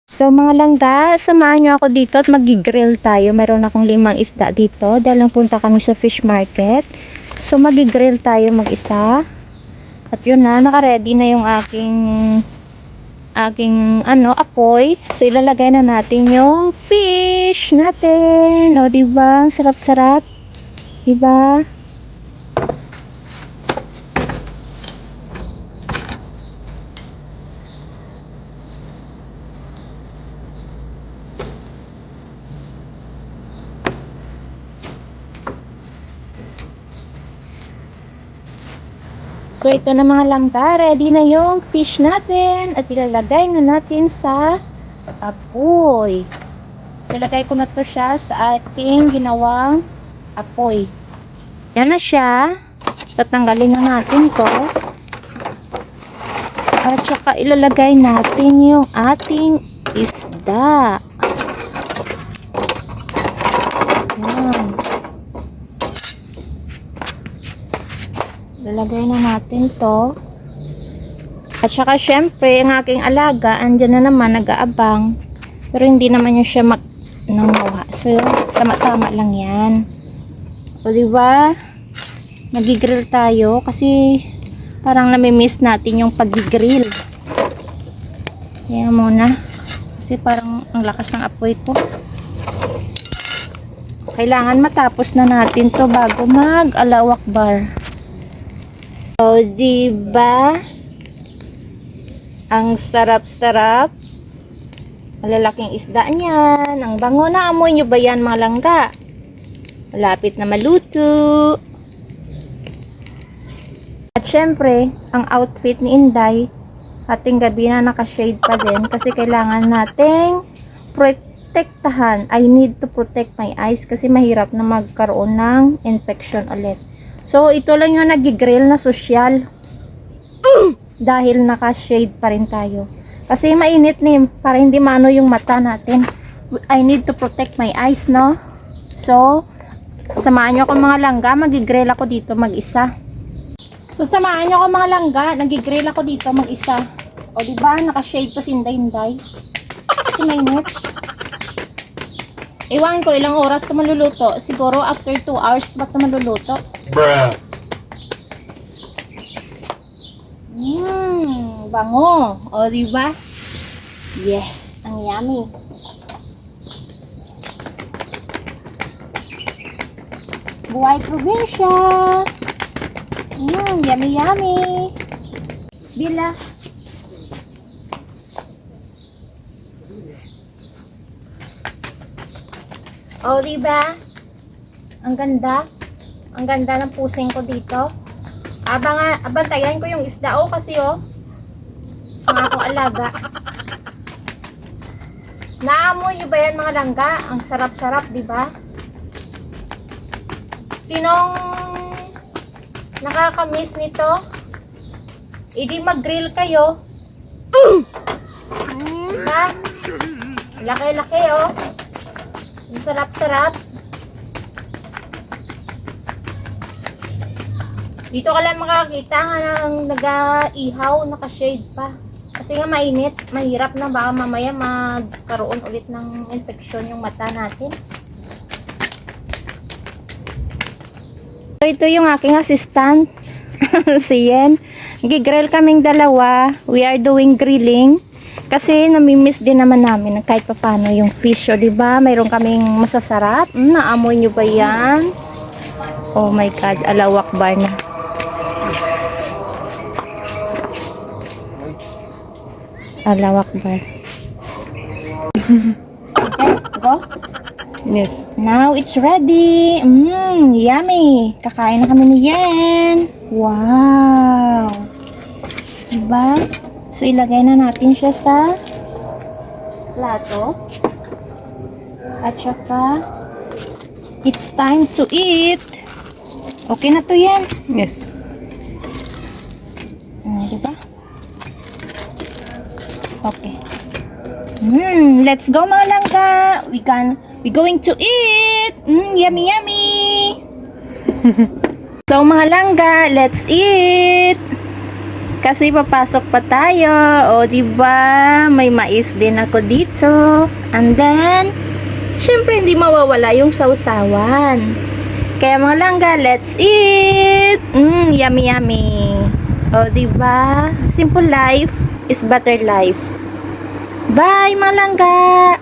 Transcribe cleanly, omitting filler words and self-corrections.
So mga langga, samahan niyo ako dito at magi-grill tayo. Meron akong 5 isda dito dahil lang punta kami sa fish market. So magi-grill tayo mag-isa. At yun na, naka-ready na yung aking apoy. So ilalagay na natin yung fish natin. O diba? Sarap-sarap. Diba? So ito na mga langga, ready na yung fish natin at ilalagay na natin sa apoy. So ilagay ko na to siya sa ating ginawang apoy. Yan na siya. Tatanggalin na natin to. At saka ilalagay natin yung ating isda. Yan. Ilalagay na natin to. At saka syempre, ang aking alaga, andyan na naman, nag-aabang. Pero hindi naman niya siya nangawa. So, tama-tama lang yan. O, diba? Nag-grill tayo kasi parang nami-miss natin yung pag-grill. Kaya muna. Kasi parang ang lakas ng apoy ko. Kailangan matapos na natin to bago mag-Allahu Akbar. O, diba? Ang sarap-sarap. Malalaking isda niyan. Ang bango na. Amoy nyo ba yan mga langga? Malapit na maluto. At syempre, ang outfit ni Inday, ating gabi na naka-shade pa din kasi kailangan nating protektahan. I need to protect my eyes kasi mahirap na magkaroon ng infection ulit. So, ito lang yung nag-grill na social. Dahil naka-shade pa rin tayo. Kasi mainit na para hindi maano yung mata natin. I need to protect my eyes, no? So, samahan nyo ako mga langga. Mag-grill ako dito mag-isa. So, samahan nyo ako mga langga. Nag-grill ako dito mag-isa. O, diba? Naka-shade pa si Inday. Kasi mainit. Iwan ko ilang oras ito maluluto. Siguro after 2 hours ba ito maluluto? Bruh. Bango. O, diba? Yes, ang yummy. Buhay probinsya. Yummy, yummy. Bila. O, diba? Ang ganda. Ang ganda ng pusing ko dito. Abantayan ko yung isda kasi ang akong alaga. Naamoy nyo ba yan mga langga? Ang sarap-sarap, diba? Sinong nakakamiss nito? Idi mag-grill kayo. Diba? Laki-laki ang sarap-sarap. Dito ka lang makakita ng nag-ihaw, naka-shade pa. Kasi nga mainit, mahirap na baka mamaya magkaroon ulit ng infection yung mata natin. So, ito yung aking assistant, si Yen. Nag-grill kaming dalawa. We are doing grilling. Kasi namimiss din naman namin kahit paano yung fish. O, diba? Mayroon kaming masasarap. Naamoy nyo ba yan? Oh my God, Allahu Akbar na. Allahu Akbar. Okay, go. Yes. Now it's ready. Yummy. Kakain na kami ni Yen. Wow. Diba? So, ilagay na natin siya sa plato. At saka, it's time to eat. Okay na to yan. Yes. Diba? Okay. Let's go mga langga. We going to eat. Yummy, yummy. So mga langga, let's eat. Kasi papasok pa tayo. O, diba? May mais din ako dito. And then, syempre, hindi mawawala yung sausawan. Kaya mga langga, let's eat! Yummy, yummy. O, diba? Simple life is better life. Bye, mga langga!